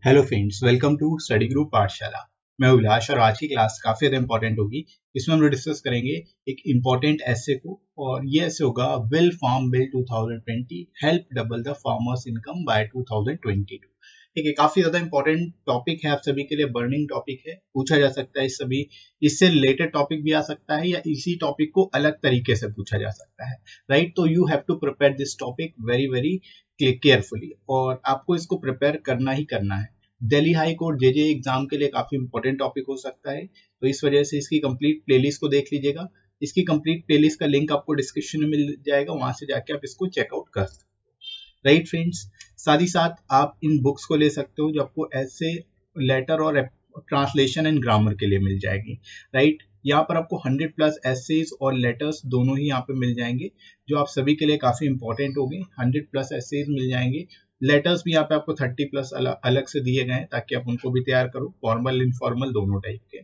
Hello friends, welcome to study group Pathshala. मैं उल्लास और आज की क्लास काफी ज्यादा इंपॉर्टेंट होगी। इसमें हम लोग डिस्कस करेंगे एक इंपॉर्टेंट ऐसे को, और ये ऐसे होगा will farm bill 2020 help double the farmers income by 2022। ठीक है, काफी ज्यादा इंपॉर्टेंट टॉपिक है आप सभी के लिए, बर्निंग टॉपिक है, पूछा जा सकता है। इस सभी इससे रिलेटेड टॉपिक भी आ सकता है या इसी टॉपिक को अलग तरीके से पूछा जा सकता है, राइट। तो you have to prepare this topic very very carefully, और आपको इसको प्रिपेयर करना ही करना है। Delhi high court JJ exam के लिए काफी इंपॉर्टेंट टॉपिक हो सकता है, तो इस वजह से इसकी कंप्लीट प्लेलिस्ट को देख लीजिएगा। इसकी कंप्लीट प्लेलिस्ट का लिंक आपको डिस्क्रिप्शन में मिल जाएगा, वहां से जाके आप इसको चेकआउट कर सकते हो, राइट फ्रेंड्स। साथ ही साथ आप इन बुक्स को ले सकते हो जो आपको ऐसे लेटर और ट्रांसलेशन एंड ग्रामर के लिए मिल जाएगी, राइट। यहाँ पर आपको 100+ एसेज और लेटर्स दोनों ही यहाँ पे मिल जाएंगे, जो आप सभी के लिए काफी इंपॉर्टेंट होंगे। 100+ एसेज मिल जाएंगे, लेटर्स भी यहाँ पे आपको 30+ अलग से दिए गए हैं ताकि आप उनको भी तैयार करो, फॉर्मल इनफॉर्मल दोनों टाइप के,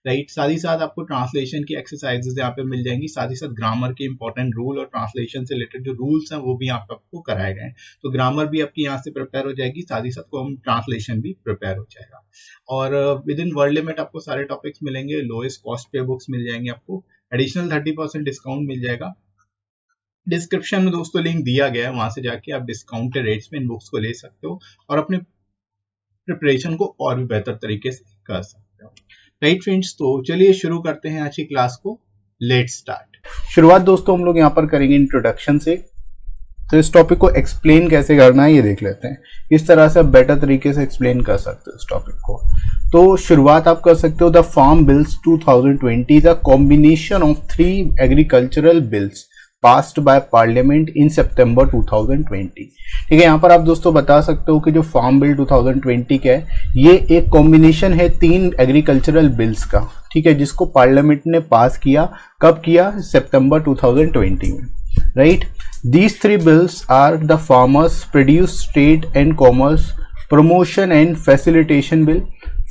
राइट। साथ ही साथ आपको ट्रांसलेशन की एक्सरसाइजेस यहाँ पे मिल जाएंगी, साथ ही साथ ग्रामर के इंपॉर्टेंट रूल और ट्रांसलेशन से रिलेटेड जो रूल्स हैं वो भी यहाँ पे आपको कराए गए हैं। तो ग्रामर भी आपकी यहाँ से प्रिपेयर हो जाएगी, साथ ही साथ को हम ट्रांसलेशन भी प्रिपेयर हो जाएगा। और विद इन वर्ल्ड लिमिट आपको सारे टॉपिक्स मिलेंगे, लोएस्ट कॉस्ट पे बुक्स मिल जाएंगे, आपको एडिशनल 30% डिस्काउंट मिल जाएगा। डिस्क्रिप्शन में दोस्तों लिंक दिया गया है, वहां से जाके आप डिस्काउंटेड रेट्स में इन बुक्स को ले सकते हो और अपने प्रिपरेशन को और भी बेहतर तरीके से कर सकते हो, राइट फ्रेंड्स। तो चलिए शुरू करते हैं आज की क्लास को, लेट्स स्टार्ट। शुरुआत दोस्तों हम लोग यहाँ पर करेंगे इंट्रोडक्शन से। तो इस टॉपिक को एक्सप्लेन कैसे करना है ये देख लेते हैं, किस तरह से आप बेटर तरीके से एक्सप्लेन कर सकते हो इस टॉपिक को। तो शुरुआत आप कर सकते हो, the farm bills 2020 the combination of 3 agricultural bills passed by parliament in सितंबर 2020। ठीक है, यहाँ पर आप दोस्तों बता सकते हो कि जो फार्म बिल 2020 का है ये एक कॉम्बिनेशन है 3 एग्रीकल्चरल बिल्स का, ठीक है, जिसको पार्लियामेंट ने पास किया। कब किया? सितंबर 2020 में, right. These 3 bills are the Farmers Produce Trade and Commerce Promotion and Facilitation Bill,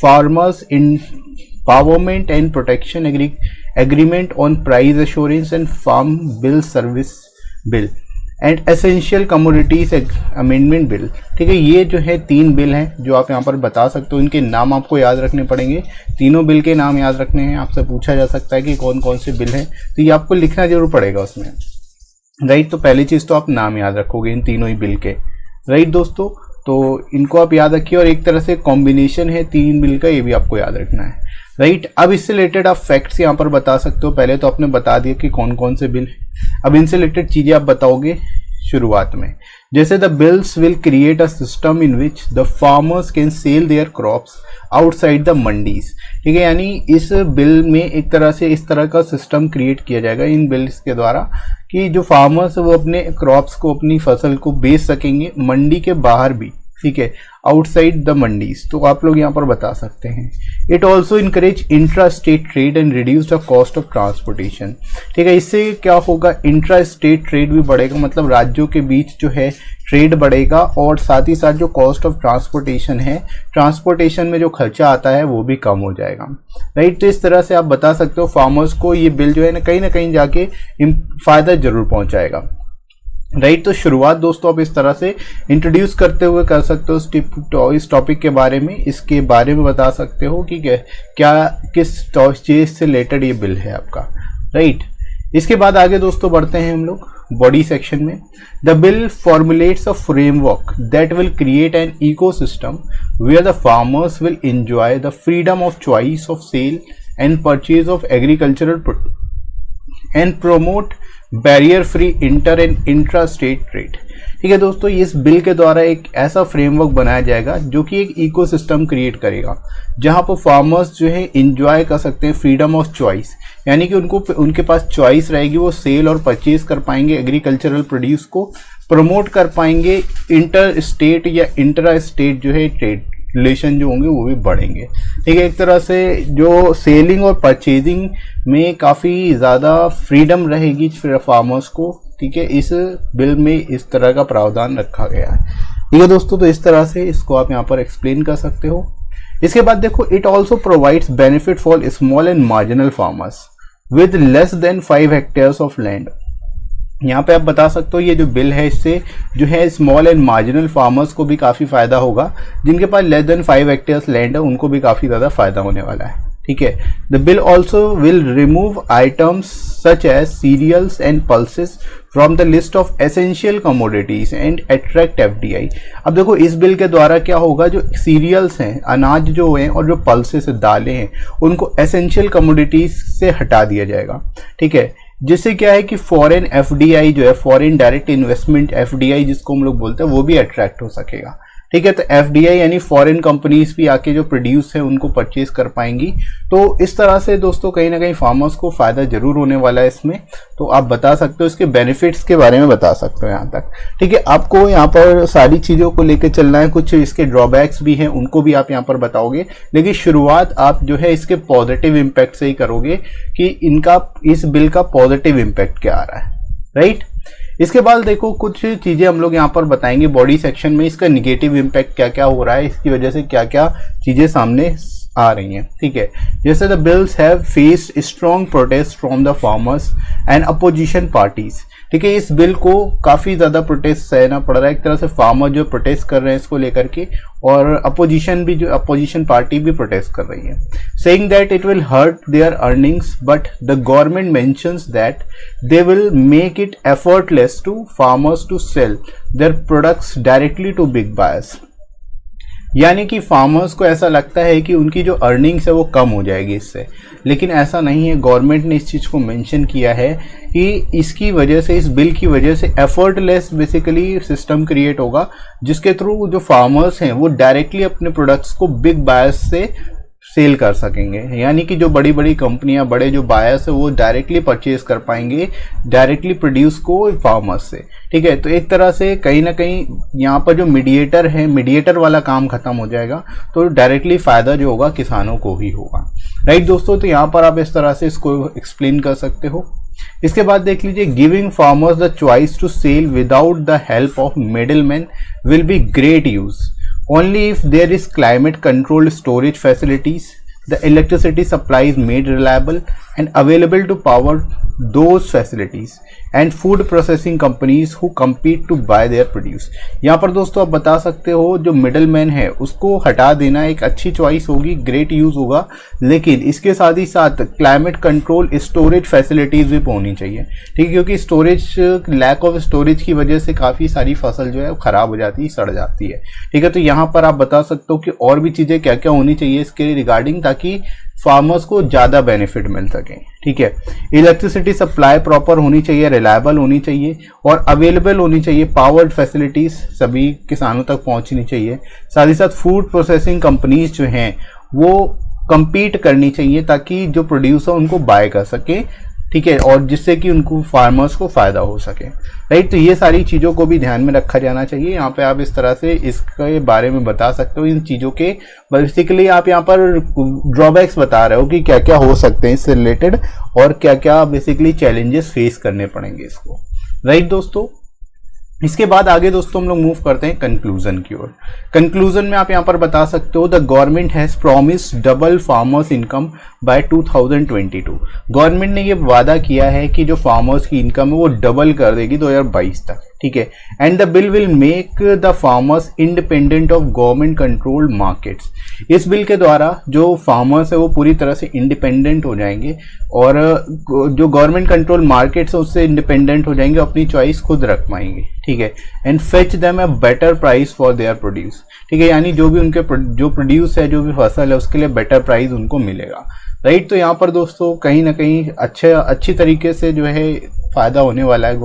Farmers Empowerment and Protection Agreement on Price Assurance and Farm Bill Service Bill and Essential Commodities Amendment Bill। ठीक है, ये जो है 3 bill हैं जो आप यहाँ पर बता सकते हो। इनके नाम आपको याद रखने पड़ेंगे, तीनों बिल के नाम याद रखने हैं। आपसे पूछा जा सकता है कि कौन कौन से बिल हैं, तो ये आपको लिखना जरूर पड़ेगा उसमें, राइट। तो पहली चीज तो आप नाम याद रखोगे इन तीनों ही बिल के, राइट दोस्तों। तो इनको आप याद रखिए, और एक तरह से कॉम्बिनेशन है 3 बिल का, ये भी आपको याद रखना है, राइट। अब इससे रिलेटेड आप फैक्ट्स यहाँ पर बता सकते हो। पहले तो आपने बता दिया कि कौन कौन से बिल हैं, अब इनसे रिलेटेड चीजें आप बताओगे शुरुआत में। जैसे the bills will create a system in which the farmers can sell their crops outside the mandis. ठीक है, यानी इस बिल में एक तरह से इस तरह का सिस्टम क्रिएट किया जाएगा इन बिल्स के द्वारा कि जो फार्मर्स वो अपने क्रॉप्स को, अपनी फसल को बेच सकेंगे मंडी के बाहर भी, ठीक है, आउटसाइड द मंडीज। तो आप लोग यहाँ पर बता सकते हैं। It also encourage intra state trade and reduce the cost of transportation. ठीक है, इससे क्या होगा, इंट्रा स्टेट ट्रेड भी बढ़ेगा, मतलब राज्यों के बीच जो है ट्रेड बढ़ेगा, और साथ ही साथ जो कॉस्ट ऑफ ट्रांसपोर्टेशन है, ट्रांसपोर्टेशन में जो खर्चा आता है वो भी कम हो जाएगा, राइट। तो इस तरह से आप बता सकते हो फार्मर्स को ये बिल जो है ना कहीं जाके फायदा जरूर पहुंचाएगा, राइट। तो शुरुआत दोस्तों आप इस तरह से इंट्रोड्यूस करते हुए कर सकते हो इस टॉपिक के बारे में। इसके बारे में बता सकते हो कि क्या किस चीज से रिलेटेड ये बिल है आपका, राइट। इसके बाद आगे दोस्तों बढ़ते हैं हम लोग बॉडी सेक्शन में। The bill formulates a framework that will create an ecosystem where the farmers will enjoy the freedom of choice of sale and purchase of agricultural and promote barrier free inter and intra state trade. ठीक है दोस्तों, इस bill के द्वारा एक ऐसा framework बनाया जाएगा जो कि एक इकोसिस्टम क्रिएट करेगा जहां पर फार्मर्स जो है इंजॉय कर सकते हैं फ्रीडम ऑफ चॉइस, यानी कि उनके पास चॉइस रहेगी, वो सेल और परचेज कर पाएंगे एग्रीकल्चरल प्रोड्यूस को, प्रमोट कर पाएंगे इंटर स्टेट या इंट्रा स्टेट जो है ट्रेड रिलेशन जो होंगे वो भी बढ़ेंगे। ठीक है, एक तरह से जो सेलिंग और परचेजिंग में काफ़ी ज़्यादा फ्रीडम रहेगी फार्मर्स को। ठीक है, इस बिल में इस तरह का प्रावधान रखा गया है। ठीक है दोस्तों, तो इस तरह से इसको आप यहाँ पर एक्सप्लेन कर सकते हो। इसके बाद देखो, it also provides benefit for small and marginal farmers with less than 5 hectares of land यहाँ पे आप बता सकते हो ये जो बिल है इससे जो है स्मॉल एंड मार्जिनल फार्मर्स को भी काफ़ी फायदा होगा, जिनके पास लेस देन 5 हेक्टेयर्स लैंड है उनको भी काफ़ी ज़्यादा फायदा होने वाला है। ठीक है, the bill also will remove items such as cereals and pulses from the list of essential commodities and attract FDI। अब देखो इस बिल के द्वारा क्या होगा, जो सीरियल्स हैं, अनाज जो हैं और जो पल्सेस दालें हैं, उनको एसेंशियल कमोडिटीज से हटा दिया जाएगा। ठीक है, जिससे क्या है कि फॉरेन FDI जो है, फॉरेन डायरेक्ट इन्वेस्टमेंट FDI जिसको हम लोग बोलते हैं, वो भी अट्रैक्ट हो सकेगा। ठीक है, तो FDI यानी फॉरेन कंपनीज भी आके जो प्रोड्यूस है उनको परचेज कर पाएंगी। तो इस तरह से दोस्तों कहीं ना कहीं फार्मर्स को फायदा जरूर होने वाला है इसमें। तो आप बता सकते हो इसके बेनिफिट्स के बारे में बता सकते हो यहाँ तक। ठीक है, आपको यहाँ पर सारी चीज़ों को लेकर चलना है, कुछ इसके ड्रॉबैक्स भी हैं उनको भी आप यहाँ पर बताओगे, लेकिन शुरुआत आप जो है इसके पॉजिटिव इम्पैक्ट से ही करोगे कि इनका इस बिल का पॉजिटिव इम्पैक्ट क्या आ रहा है। राइट, इसके बाद देखो कुछ चीज़ें हम लोग यहाँ पर बताएंगे बॉडी सेक्शन में, इसका निगेटिव इम्पैक्ट क्या क्या हो रहा है, इसकी वजह से क्या क्या चीज़ें सामने आ रही हैं। ठीक है, जैसे the bills have faced strong protest from the farmers and opposition parties. ठीक है, इस बिल को काफ़ी ज़्यादा प्रोटेस्ट सहना पड़ रहा है, एक तरह से फार्मर जो प्रोटेस्ट कर रहे हैं इसको लेकर के, और अपोजिशन पार्टी भी प्रोटेस्ट कर रही है, saying that it will hurt their earnings but the government mentions that they will make it effortless to farmers to sell their products directly to big buyers. यानी कि फार्मर्स को ऐसा लगता है कि उनकी जो अर्निंग्स है वो कम हो जाएगी इससे, लेकिन ऐसा नहीं है। गवर्नमेंट ने इस चीज़ को मेंशन किया है कि इसकी वजह से, इस बिल की वजह से एफर्टलेस बेसिकली सिस्टम क्रिएट होगा, जिसके थ्रू जो फार्मर्स हैं वो डायरेक्टली अपने प्रोडक्ट्स को बिग बायर्स से सेल कर सकेंगे। यानी कि जो बड़ी बड़ी कंपनियां, बड़े जो बायर्स है वो डायरेक्टली परचेज कर पाएंगे डायरेक्टली प्रोड्यूस को फार्मर्स से। ठीक है, तो एक तरह से कहीं ना कहीं यहाँ पर जो मीडिएटर है, मीडिएटर वाला काम खत्म हो जाएगा, तो डायरेक्टली फायदा जो होगा किसानों को ही होगा। राइट दोस्तों, तो यहाँ पर आप इस तरह से इसको एक्सप्लेन कर सकते हो। इसके बाद देख लीजिए, giving farmers the choice to sell without the help of middleman will be great use only if there is climate controlled storage facilities, the electricity supply is made reliable and available to power those facilities and food processing companies who compete to buy their produce। यहाँ पर दोस्तों आप बता सकते हो जो middle man है उसको हटा देना एक अच्छी चॉइस होगी, ग्रेट यूज होगा, लेकिन इसके साथ ही साथ क्लाइमेट कंट्रोल स्टोरेज फैसिलिटीज भी होनी चाहिए। ठीक है, क्योंकि स्टोरेज, लैक ऑफ स्टोरेज की वजह से काफ़ी सारी फसल जो है वो खराब हो जाती है, सड़ जाती है। ठीक है, तो यहाँ पर आप बता सकते हो कि और भी चीज़ें क्या क्या होनी चाहिए इसके रिगार्डिंग, ताकि फार्मर्स को ज़्यादा बेनिफिट मिल सके। ठीक है, इलेक्ट्रिसिटी सप्लाई प्रॉपर होनी चाहिए, रिलायबल होनी चाहिए और अवेलेबल होनी चाहिए, पावर्ड फैसिलिटीज़ सभी किसानों तक पहुंचनी चाहिए। साथ ही साथ फूड प्रोसेसिंग कंपनीज जो हैं वो compete करनी चाहिए ताकि जो प्रोड्यूसर उनको बाय कर सके। ठीक है, और जिससे कि उनको फार्मर्स को फायदा हो सके। राइट, तो ये सारी चीज़ों को भी ध्यान में रखा जाना चाहिए। यहाँ पे आप इस तरह से इसके बारे में बता सकते हो, इन चीज़ों के बेसिकली आप यहाँ पर ड्रॉबैक्स बता रहे हो कि क्या क्या हो सकते हैं इससे रिलेटेड और क्या क्या बेसिकली चैलेंजेस फेस करने पड़ेंगे इसको। राइट दोस्तों, इसके बाद आगे दोस्तों हम लोग मूव करते हैं कंक्लूजन की ओर। कंक्लूजन में आप यहाँ पर बता सकते हो, the government has promise double farmers income by 2022। Government ने ये वादा किया है कि जो फार्मर्स की इनकम है वो डबल कर देगी 2022 तक। ठीक है, and the bill will make the farmers independent of government controlled markets. इस बिल के द्वारा जो फार्मर्स है वो पूरी तरह से इंडिपेंडेंट हो जाएंगे और जो गवर्नमेंट कंट्रोल मार्केट्स है उससे इंडिपेंडेंट हो जाएंगे, अपनी चॉइस खुद रख पाएंगे। ठीक है, and fetch them a better price for their produce. ठीक है, यानी जो भी उनके जो प्रोड्यूस है, जो भी फसल है उसके लिए बेटर प्राइस उनको मिलेगा। राइट, तो यहाँ पर दोस्तों कहीं ना कहीं अच्छी तरीके से जो है फायदा होने वाला है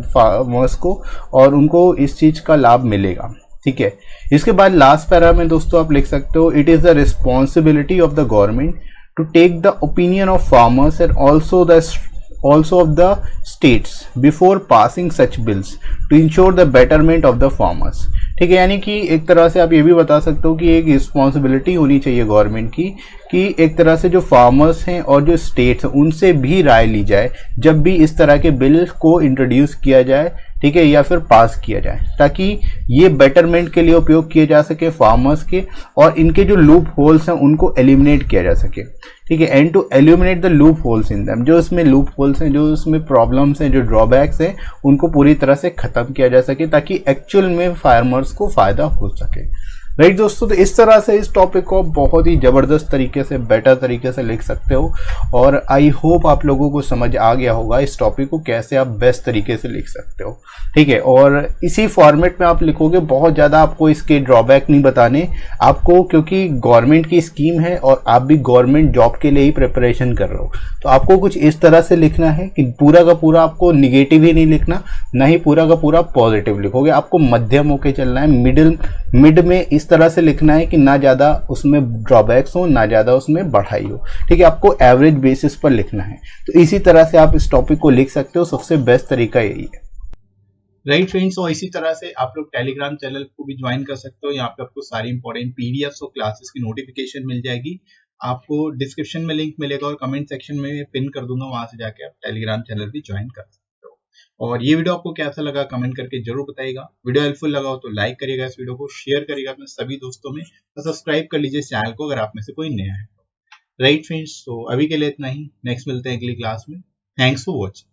फार्मर्स को और उनको इस चीज़ का लाभ मिलेगा। ठीक है, इसके बाद लास्ट पैरा में दोस्तों आप लिख सकते हो, it is the responsibility of the government to take the opinion of farmers and also of the states before passing such bills to ensure the betterment of the farmers। ठीक है, यानी कि एक तरह से आप ये भी बता सकते हो कि एक रिस्पॉन्सिबिलिटी होनी चाहिए गवर्नमेंट की कि एक तरह से जो फार्मर्स हैं और जो स्टेट्स हैं उनसे भी राय ली जाए जब भी इस तरह के बिल को इंट्रोड्यूस किया जाए। ठीक है, या फिर पास किया जाए, ताकि ये बेटरमेंट के लिए उपयोग किए जा सके फार्मर्स के, और इनके जो लूप होल्स हैं उनको एलिमिनेट किया जा सके। ठीक है, and to eliminate the loopholes in them, जो इसमें लूप होल्स हैं, जो इसमें प्रॉब्लम्स हैं, जो ड्रॉबैक्स हैं, उनको पूरी तरह से खत्म किया जा सके, ताकि एक्चुअल में फार्मर्स को फायदा हो सके। राइट दोस्तों, तो इस तरह से इस टॉपिक को बहुत ही जबरदस्त तरीके से, बेटर तरीके से लिख सकते हो, और आई होप आप लोगों को समझ आ गया होगा इस टॉपिक को कैसे आप बेस्ट तरीके से लिख सकते हो। ठीक है, और इसी फॉर्मेट में आप लिखोगे, बहुत ज़्यादा आपको इसके ड्रॉबैक नहीं बताने आपको, क्योंकि गवर्नमेंट की स्कीम है और आप भी गवर्नमेंट जॉब के लिए ही प्रिपरेशन कर रहे हो, तो आपको कुछ इस तरह से लिखना है कि पूरा का पूरा आपको निगेटिव ही नहीं लिखना, ना ही पूरा का पूरा पॉजिटिव लिखोगे, आपको मध्यम होके चलना है, मिड में इस तरह से लिखना है कि ना ज़्यादा उसमें ड्रॉबैक्स हो, ना ज़्यादा उसमें बढ़ाई हो। ठीक है, आपको एवरेज बेसिस पर लिखना है, तो इसी तरह से आप इस टॉपिक को लिख सकते हो, सबसे बेस्ट तरीका यही है। राइट फ्रेंड्स, और इसी तरह से आप लोग टेलीग्राम चैनल को भी ज्वाइन कर सकते हो। यहाँ पे आपको सारी इंपॉर्टेंट पीडीएफ्स और क्लासेस की नोटिफिकेशन मिल जाएगी। आपको डिस्क्रिप्शन में लिंक मिलेगा और कमेंट सेक्शन में पिन कर दूंगा, वहां से जाके आप टेलीग्राम चैनल भी ज्वाइन कर सकते हो। और ये वीडियो आपको कैसा लगा कमेंट करके जरूर बताइएगा। वीडियो हेल्पफुल लगा हो तो लाइक करिएगा, इस वीडियो को शेयर करिएगा अपने सभी दोस्तों में, और सब्सक्राइब कर लीजिए चैनल को अगर आप में से कोई नया है। राइट फ्रेंड्स, तो अभी के लिए इतना ही, नेक्स्ट मिलते हैं अगली क्लास में। Thanks for watching.